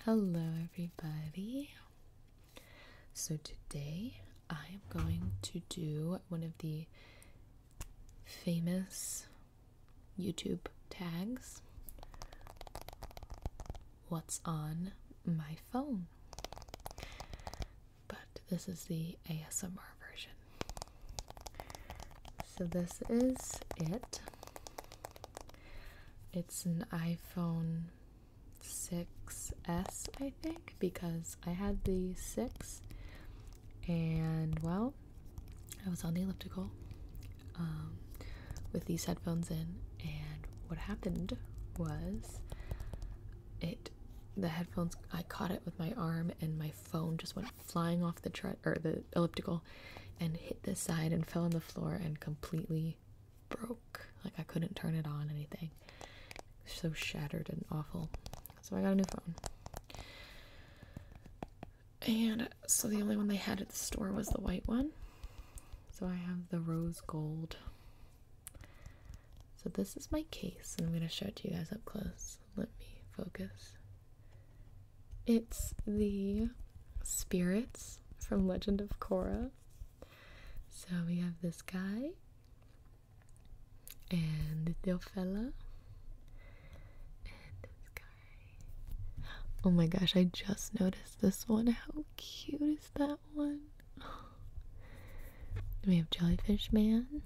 Hello, everybody. So, today I am going to do one of the famous YouTube tags. What's on my phone? But this is the ASMR version. So, this is it. It's an iPhone 6S, I think, because I had the 6 and, well, I was on the elliptical with these headphones in, and what happened was the headphones, I caught it with my arm and my phone just went flying off the elliptical and hit this side and fell on the floor and completely broke. Like, I couldn't turn it on, anything. So shattered and awful. So I got a new phone. And so the only one they had at the store was the white one. So I have the rose gold. So this is my case, and I'm going to show it to you guys up close. Let me focus. It's the spirits from Legend of Korra. So we have this guy and the little fella. Oh my gosh, I just noticed this one. How cute is that one? We have Jellyfish Man.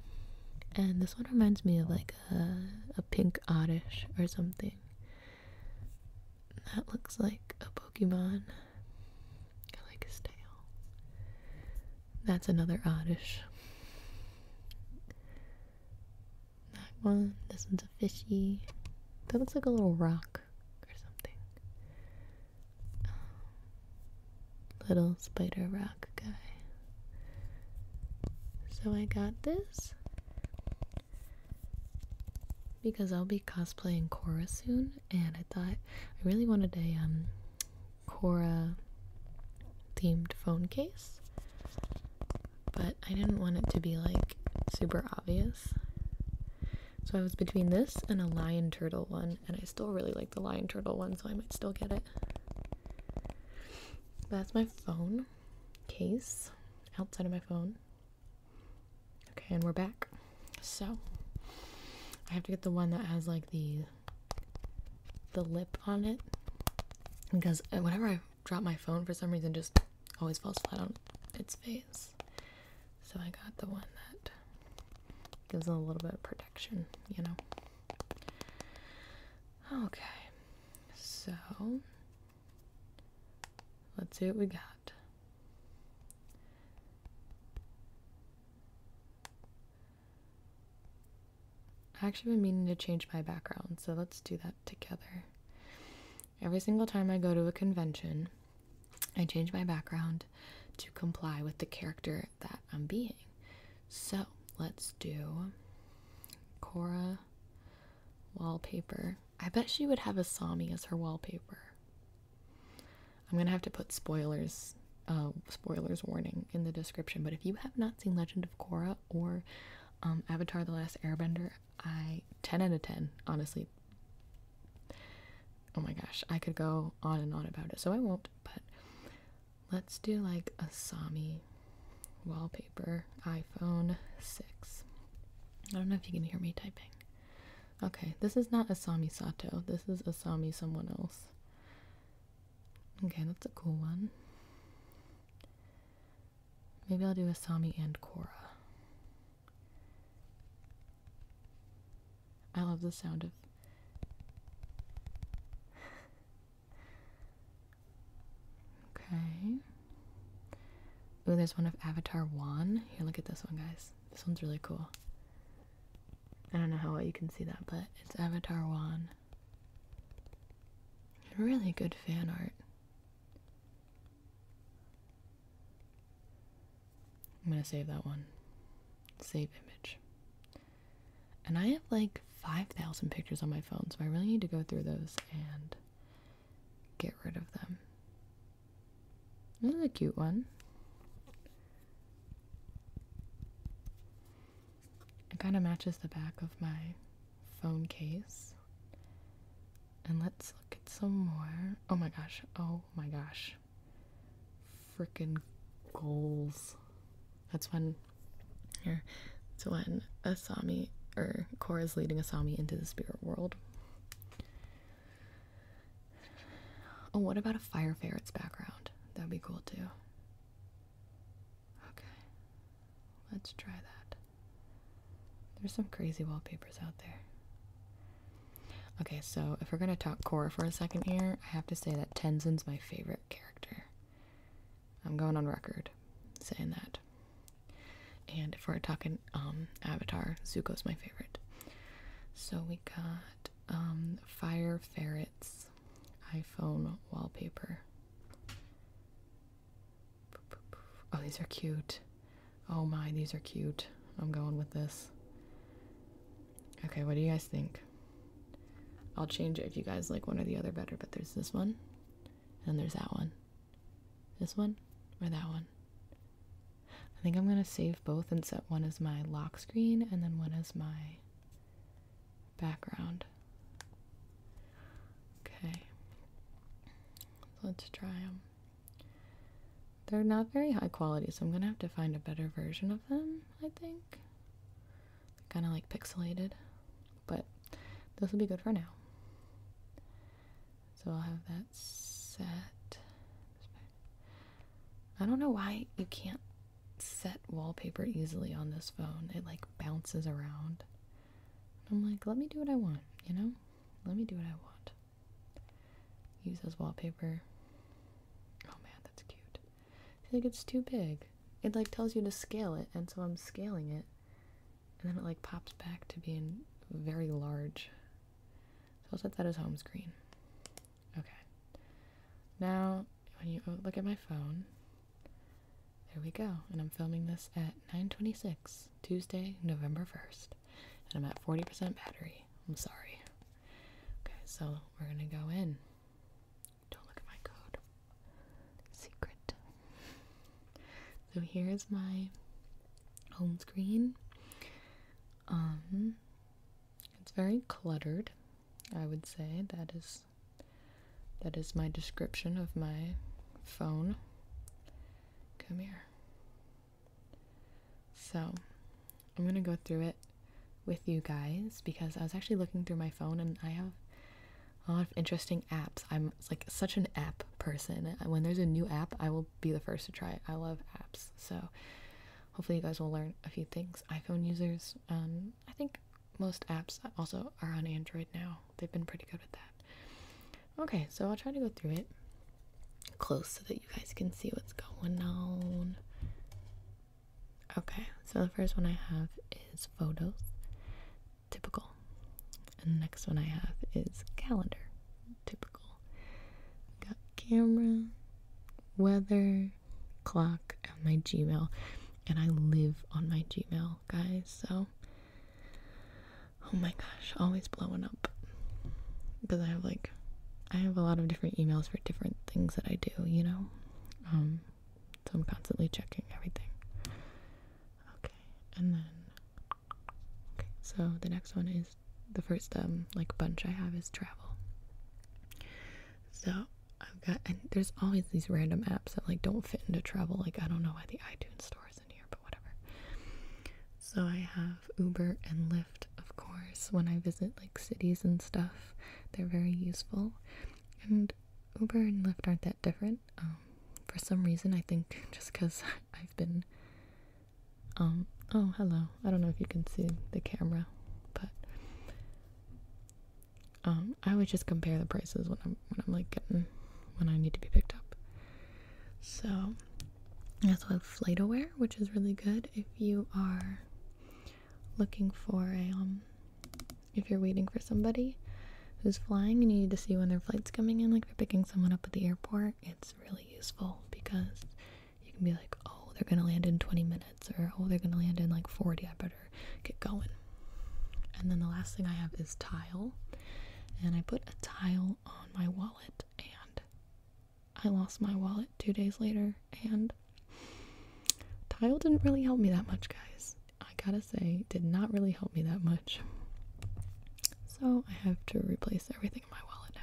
And this one reminds me of like a pink oddish or something. That looks like a Pokemon. I like his tail. That's another oddish. That one. This one's a fishy. That looks like a little rock. Little spider rock guy. So I got this because I'll be cosplaying Korra soon, and I thought I really wanted a Korra themed phone case, but I didn't want it to be like super obvious. So I was between this and a lion turtle one, and I still really like the lion turtle one, so I might still get it. That's my phone case, outside of my phone. Okay, and we're back. So I have to get the one that has like the lip on it, because whenever I drop my phone, for some reason, it just always falls flat on its face. So I got the one that gives it a little bit of protection, you know. Okay, so let's see what we got. I actually been meaning to change my background, so let's do that together. Every single time I go to a convention, I change my background to comply with the character that I'm being. So let's do Korra wallpaper. I bet she would have Asami as her wallpaper. I'm gonna have to put spoilers warning in the description, but if you have not seen Legend of Korra or Avatar: The Last Airbender, 10 out of 10, honestly. Oh my gosh, I could go on and on about it, so I won't, but let's do like Asami wallpaper, iPhone 6. I don't know if you can hear me typing. Okay, this is not Asami Sato, this is Asami someone else. Okay, that's a cool one. Maybe I'll do Asami and Korra. I love the sound of... Okay. Ooh, there's one of Avatar 1. Here, look at this one, guys. This one's really cool. I don't know how well you can see that, but it's Avatar 1. Really good fan art. I'm gonna save that one. Save image. And I have like 5,000 pictures on my phone, so I really need to go through those and get rid of them. This is a cute one. It kind of matches the back of my phone case. And let's look at some more. Oh my gosh. Oh my gosh. Freaking goals. That's when Asami or Korra's leading Asami into the spirit world. Oh, what about a fire ferret's background? That'd be cool too. Okay. Let's try that. There's some crazy wallpapers out there. Okay, so if we're gonna talk Korra for a second here, I have to say that Tenzin's my favorite character. I'm going on record saying that. And if we're talking Avatar, Zuko's my favorite. So we got Fire Ferret's iPhone wallpaper. Oh, these are cute. Oh my, these are cute. I'm going with this. Okay, what do you guys think? I'll change it if you guys like one or the other better, but there's this one, and there's that one. This one, or that one? I think I'm gonna save both and set one as my lock screen, and then one as my background. Okay. Let's try them. They're not very high quality, so I'm gonna have to find a better version of them, I think. Kind of like pixelated, but this will be good for now. So I'll have that set. I don't know why you can't set wallpaper easily on this phone. It like bounces around. I'm like, let me do what I want, you know? Let me do what I want. Use as wallpaper. Oh man, that's cute. I feel like it's too big. It like tells you to scale it, and so I'm scaling it. And then it like pops back to being very large. So I'll set that as home screen. Okay. Now, when you look at my phone, there we go. And I'm filming this at 9:26, Tuesday, November 1st. And I'm at 40% battery. I'm sorry. Okay, so we're gonna go in. Don't look at my code. Secret. So here's my home screen. It's very cluttered, I would say. That is my description of my phone. Come here. So, I'm gonna go through it with you guys because I was actually looking through my phone and I have a lot of interesting apps. I'm like such an app person. When there's a new app, I will be the first to try it. I love apps. So, hopefully you guys will learn a few things. iPhone users, I think most apps also are on Android now. They've been pretty good with that. Okay, so I'll try to go through it close so that you guys can see what's going on. Okay, so the first one I have is photos. Typical. And the next one I have is calendar. Typical. Got camera, weather, clock, and my Gmail. And I live on my Gmail, guys, so oh my gosh, always blowing up because I have a lot of different emails for different things that I do, you know. So I'm constantly checking everything. Okay, and then so the next one is the first like bunch I have is travel. So I've got, and there's always these random apps that like don't fit into travel. Like I don't know why the iTunes store is in here, but whatever. So I have Uber and Lyft, of course, when I visit like cities and stuff. They're very useful. And Uber and Lyft aren't that different. For some reason, I think just because I've been oh hello. I don't know if you can see the camera, but I would just compare the prices when I'm like when I need to be picked up. So I also have FlightAware, which is really good if you are looking for if you're waiting for somebody who's flying and you need to see when their flight's coming in, like they're picking someone up at the airport. It's really useful because you can be like, oh, they're gonna land in 20 minutes, or oh, they're gonna land in like 40, I better get going. And then the last thing I have is Tile, and I put a Tile on my wallet, and I lost my wallet 2 days later, and Tile didn't really help me that much, guys. I gotta say, did not really help me that much. So I have to replace everything in my wallet now.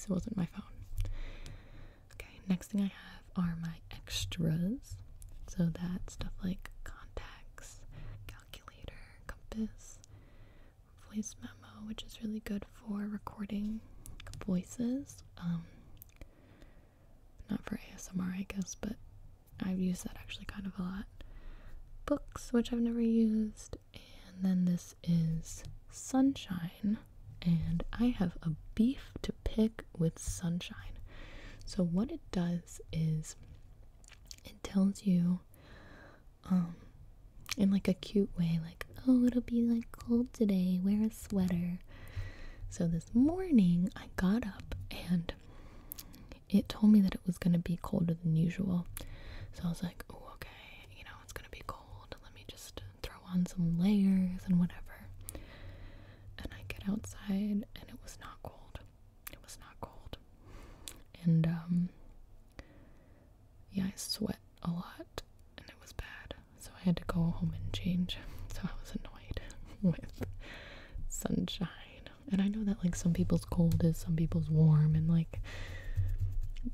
It wasn't my phone. Okay, next thing I have are my extras. So that's stuff like contacts, calculator, compass, voice memo, which is really good for recording voices. Not for ASMR, I guess, but I've used that actually kind of a lot. Books, which I've never used. And then this is Sunshine. And I have a beef to pick with Sunshine. So what it does is it tells you in like a cute way, like, oh, it'll be like cold today, wear a sweater. So this morning I got up and it told me that it was going to be colder than usual. So I was like, oh, okay, it's going to be cold. Let me just throw on some layers and whatever. And I get outside and it was not cold. It was not cold. And, yeah, I sweat a lot and it was bad. So I had to go home and change. So I was annoyed with Sunshine. And I know that, like, some people's cold is some people's warm and, like,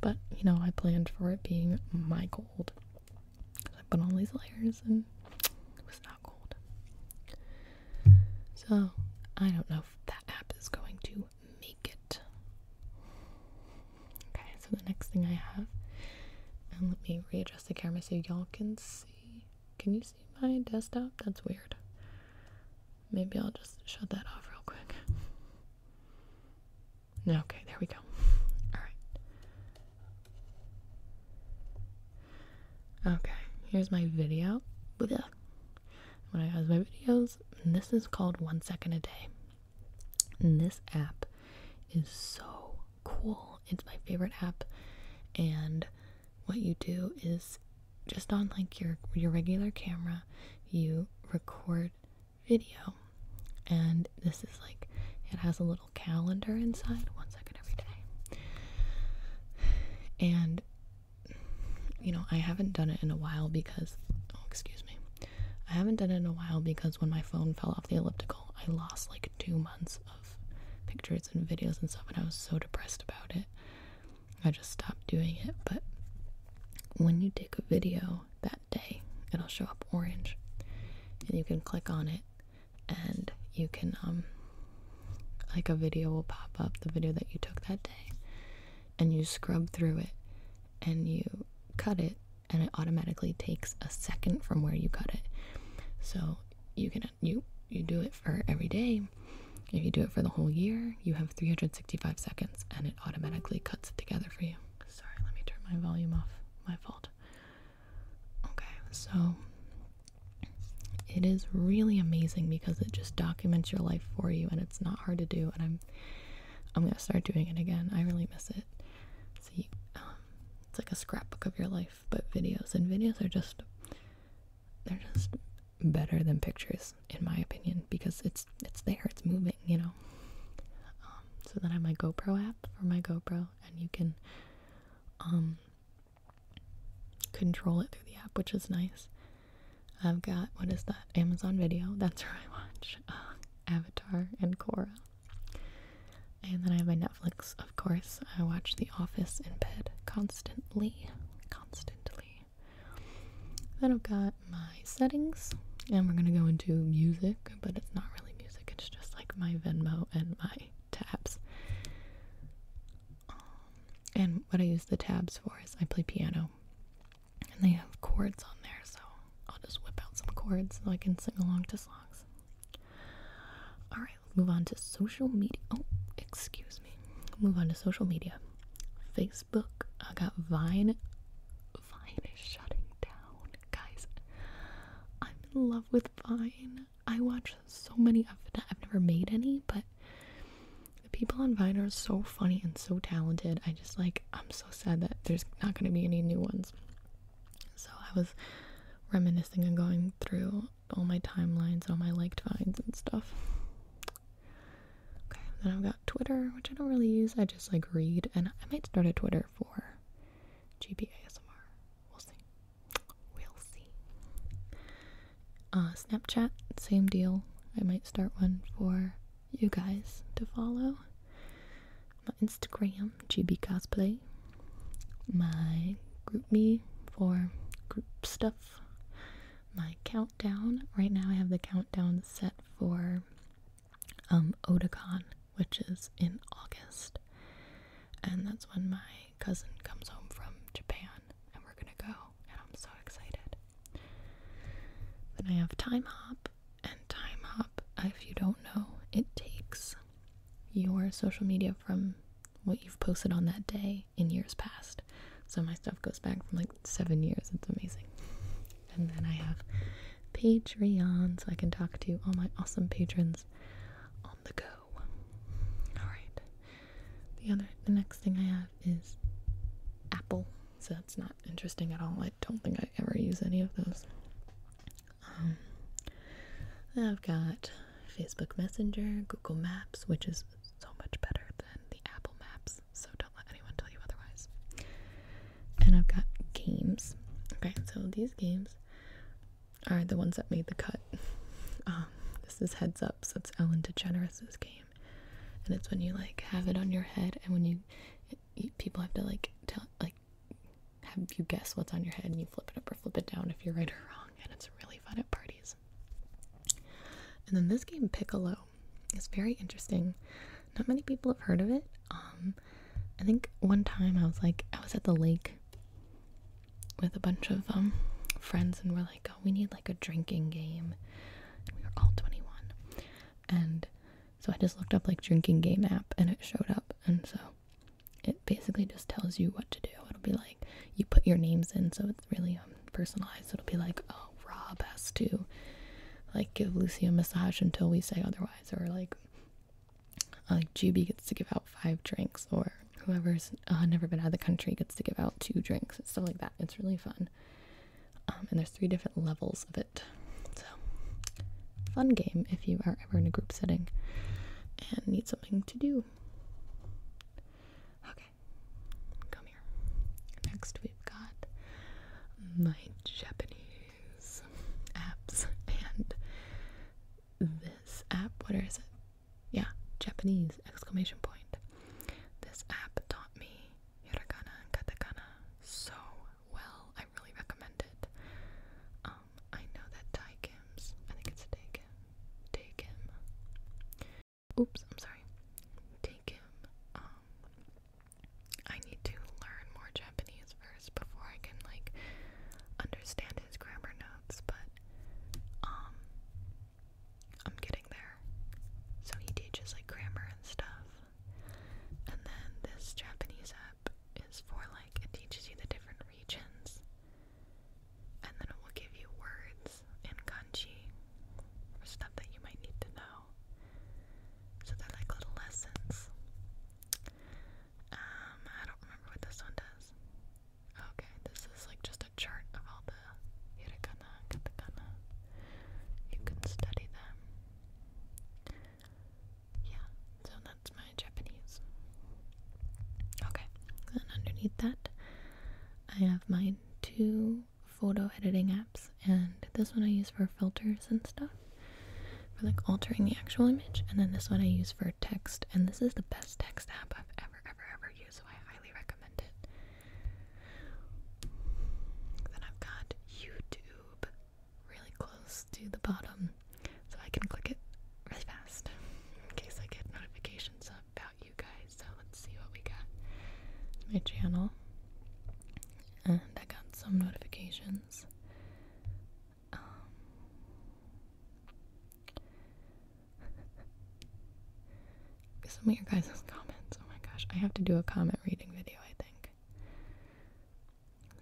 but, I planned for it being my cold. I put on all these layers and it was not cold. So, I don't know if that app is going to make it. Okay, so the next thing I have, and let me readjust the camera so y'all can see. Can you see my desktop? That's weird. Maybe I'll just shut that off real quick. Okay, there we go. Okay, here's my video. When I have my videos, and this is called 1 Second a Day. And this app is so cool. It's my favorite app. And what you do is just on like your regular camera, you record video. And this is like, it has a little calendar inside, 1 second every day. And I haven't done it in a while because, I haven't done it in a while because when my phone fell off the elliptical, I lost like 2 months of pictures and videos and stuff, and I was so depressed about it. I just stopped doing it. But when you take a video that day, it'll show up orange, and you can click on it, and you can, like a video will pop up, the video that you took that day, and you scrub through it, and you cut it, and it automatically takes a second from where you cut it. So you can you do it for every day. If you do it for the whole year, you have 365 seconds, and it automatically cuts it together for you. Sorry, let me turn my volume off. My fault. Okay, so it is really amazing because it just documents your life for you, and it's not hard to do. And I'm gonna start doing it again. I really miss it. See, it's like a scrapbook of your life, but videos. And videos are just, they're just better than pictures, in my opinion, because it's there, it's moving, So then I have my GoPro app for my GoPro, and you can control it through the app, which is nice. I've got, what is that? Amazon Video. That's where I watch Avatar and Korra. And then I have my Netflix, of course. I watch The Office in bed constantly. Then I've got my settings, and we're gonna go into music, but it's not really music. It's just like my Venmo and my tabs. And what I use the tabs for is I play piano, and they have chords on there, so I'll just whip out some chords so I can sing along to songs. Alright, let's move on to social media. Oh, excuse me. Move on to social media. Facebook. I got Vine. Vine is shutting down. Guys, I'm in love with Vine. I watch so many. I've never made any, but the people on Vine are so funny and so talented. I'm so sad that there's not going to be any new ones. So I was reminiscing and going through all my timelines, all my liked Vines and stuff. Okay, then I've got Twitter, which I don't really use. I just read, and I might start a Twitter for GPASMR. We'll see. Snapchat, same deal. I might start one for you guys to follow. my Instagram, GB Cosplay, my GroupMe for group stuff, my countdown. Right now I have the countdown set for Otakon, which is in August, and that's when my cousin comes home from Japan and we're gonna go, and I'm so excited. Then I have Time Hop, and Time Hop, if you don't know, it takes your social media from what you've posted on that day in years past. So my stuff goes back from like 7 years. It's amazing. And then I have Patreon, so I can talk to all my awesome patrons on the go. Alright. The next thing I have is Apple. So that's not interesting at all. I don't think I ever use any of those. I've got Facebook Messenger, Google Maps, which is so much better than the Apple Maps, so don't let anyone tell you otherwise. And I've got games. Okay, so these games are the ones that made the cut. This is Heads Up, so it's Ellen DeGeneres' game. And it's when you like have it on your head, and when you people have to like have you guess what's on your head, and you flip it up or flip it down if you're right or wrong, and it's really fun at parties. And then this game, Piccolo, is very interesting. Not many people have heard of it. I think one time I was at the lake with a bunch of friends, and we're like, oh, we need like a drinking game. And we were all 21. And so I just looked up like drinking game app, and it showed up. And so it basically just tells you what to do. It'll be like, you put your names in, so it's really personalized. It'll be like, oh, Rob has to like give Lucy a massage until we say otherwise, or like GB gets to give out 5 drinks, or whoever's never been out of the country gets to give out 2 drinks, and stuff like that. It's really fun. And there's 3 different levels of it. So, fun game if you are ever in a group setting and need something to do. Okay, come here. Next we've got my Japanese apps, and this app, what is it? Yeah, Japanese, exclamation point. This app taught me hiragana and katakana so well. I really recommend it. I know that Taikim's, I think it's Taikim. Oops, I'm sorry. Taikim. I need to learn more Japanese first before I can like understand his grammar notes, but I'm getting there. So he teaches like grammar and stuff. And then this Japanese app is for like, it teaches you the different regions. And then it will give you words in kanji or stuff that you might need to know. So they're like little lessons. I don't remember what this one does. Okay, this is like just a chart of all the hiragana and katakana. You can study them. Yeah, so that's my Japanese. Okay, and underneath that, I have my 2 photo editing apps, and this one I use for filters and stuff, for like altering the actual image, and then this one I use for text, and this is the best text app I've ever used, so I highly recommend it. Then I've got YouTube really close to the bottom, so I can click it really fast in case I get notifications about you guys. So let's see what we got. It's my channel, and I got some notifications. Some of your guys' comments. Oh my gosh, I have to do a comment reading video, I think.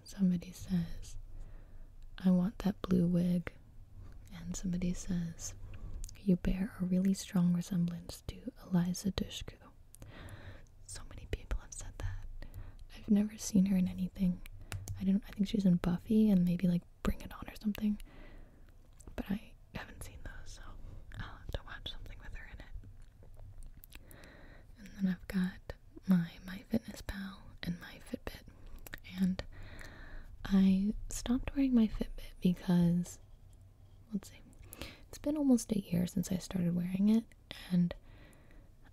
Somebody says, I want that blue wig. And somebody says, you bear a really strong resemblance to Eliza Dushku. So many people have said that. I've never seen her in anything. I think she's in Buffy and maybe like Bring It On or something. But I haven't seen those, so I'll have to watch something with her in it. And then I've got my MyFitnessPal and my Fitbit. And I stopped wearing my Fitbit because, let's see, it's been almost a year since I started wearing it, and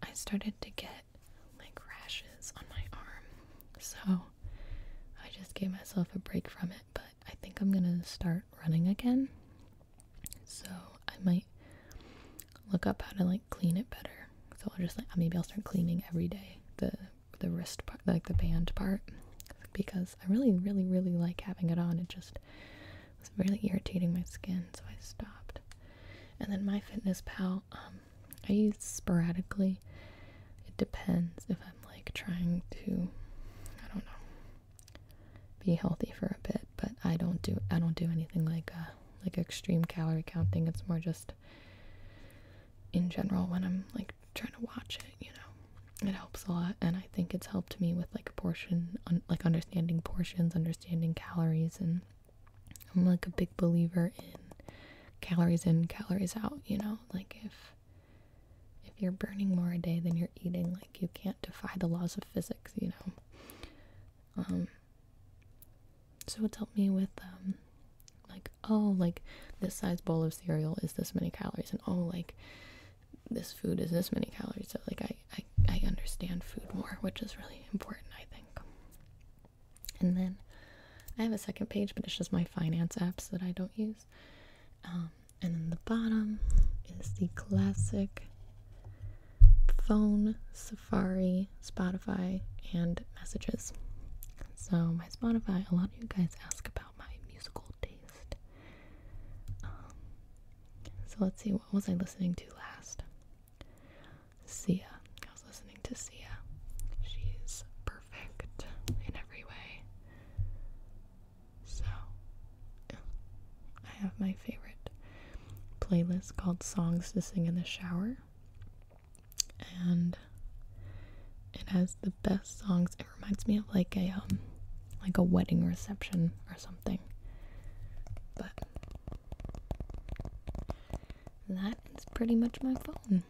I started to get like So I just gave myself a break from it, but I think I'm gonna start running again. So I might look up how to like clean it better. So I'll just like maybe I'll start cleaning every day the wrist part, like the band part, because I really like having it on. It just was really irritating my skin, so I stopped. And then MyFitnessPal, I use sporadically. It depends if I'm like trying to, I don't know, be healthy for a bit, but I don't do anything like extreme calorie counting. It's more just in general when I'm like trying to watch it, you know. It helps a lot, and I think it's helped me with like like understanding portions, understanding calories, and I'm like a big believer in calories in, calories out, you know. Like if you're burning more a day than you're eating, like you can't defy the laws of physics, you know. So it's helped me with like, oh, like this size bowl of cereal is this many calories, and oh, like this food is this many calories. So like I understand food more, which is really important, I think. And then I have a second page, but it's just my finance apps that I don't use. And then the bottom is the classic phone, Safari, Spotify, and messages. So my Spotify, a lot of you guys ask about my musical taste. So let's see, what was I listening to last? Sia. I was listening to Sia. She's perfect in every way. So I have my favorite playlist called Songs to Sing in the Shower. And it has the best songs. It reminds me of like a wedding reception or something. But that is pretty much my phone.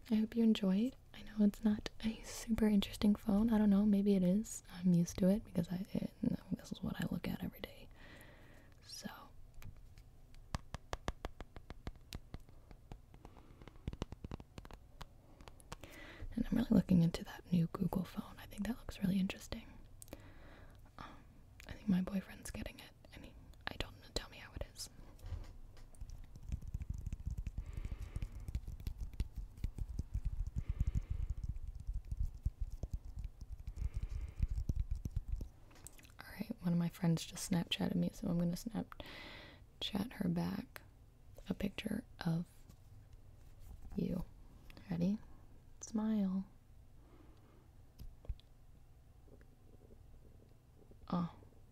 I hope you enjoyed. I know it's not a super interesting phone. I don't know, maybe it is. I'm used to it because this is what I look at every day. So and I'm really looking into that new Google phone. I think that looks really interesting. I think my boyfriend's getting it, and I told him to tell me how it is. Alright, one of my friends just Snapchatted me, so I'm gonna Snapchat her back a picture of you. Ready? Smile. Oh,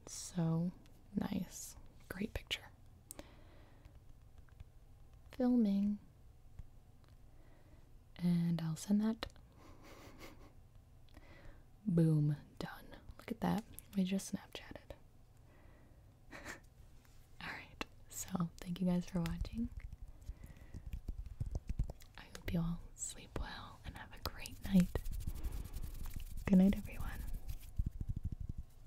so nice. Great picture. Filming. And I'll send that. Boom. Done. Look at that. We just Snapchatted. Alright. So, thank you guys for watching. I hope you all sleep well and have a great night. Good night, everyone.